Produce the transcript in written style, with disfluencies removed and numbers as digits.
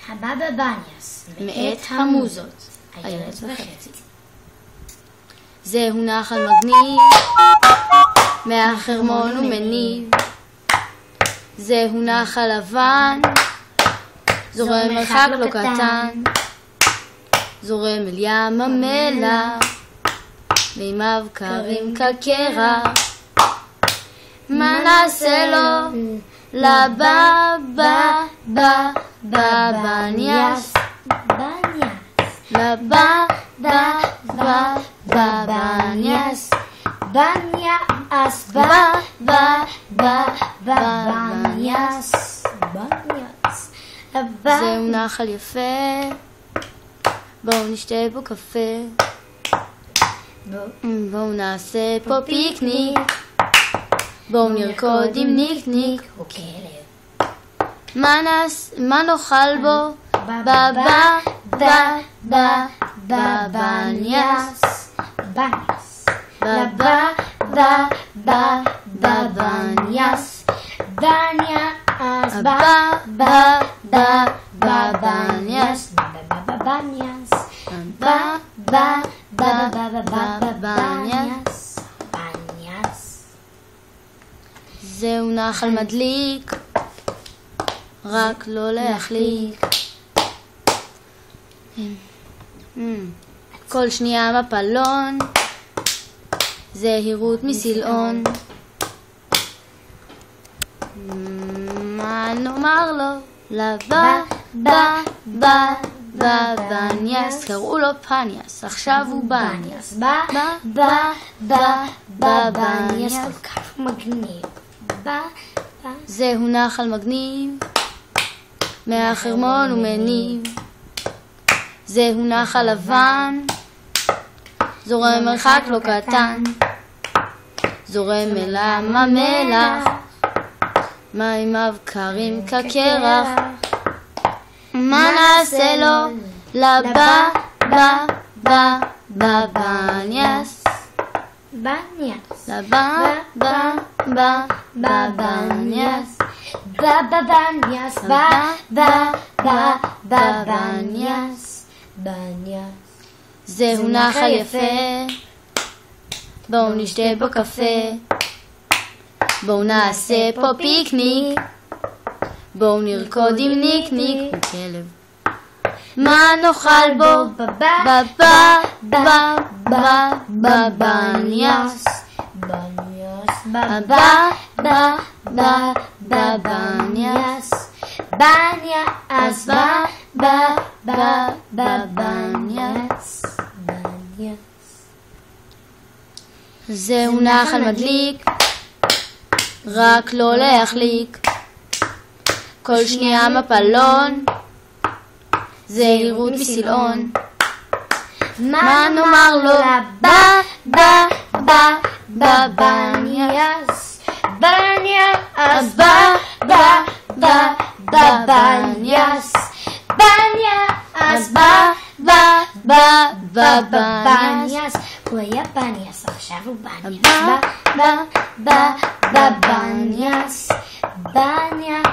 הבבא בניאס, מאת המוזות, איילת וחצי. זהו נחל מגניב, מהחרמון ומניב. זהו נחל לבן, זורם מרחק לא קטן. זורם אל ים המלח, מימיו קרים כקרח. מה נעשה לו? לבבא בניאס, לבבא בניאס, בניאס, בניאס, בניאס. זהו נחל יפה, בואו נשתה בו קפה. בואו נעשה פה פיקניק, בואו נרקוד עם ניקניק. מה נאכל בו? בבניאס, בניאס, בניאס, בניאס, בניאס, בניאס, בניאס. זהו נחל מדליק, רק לא להחליק. כל שנייה מפלון, זהירות מסילון. מה נאמר לו? בניאס, קראו לו פניאס, עכשיו הוא בניאס. בניאס כל כך מגניב. זהו נחל מגניב, מהחרמון ומניב. זהו נחל לבן, זורם מרחק לא קטן. זורם אל ים המלח, מימיו קרים כקרח. מה נעשה לו? לבבא בניאס, בניאס, לבבא בניאס, בניאס, בניאס. בניאס. זהו נחל יפה, בואו נשתה בו קפה. בואו נעשה פה פיקניק, בואו נרקוד עם ניקניק. כלב. מה נאכל בו? בניאס, בניאס, בניאס, בניאס, בניאס. זהו נחל מדליק, רק לא להחליק. כל שנייה מפלון, זהירות מסילון. מה נאמר לו? בניאס, בניאס, בניאס, בניאס, בניאס. הוא היה בניאס, עכשיו הוא בניאס. בניאס, בניאס.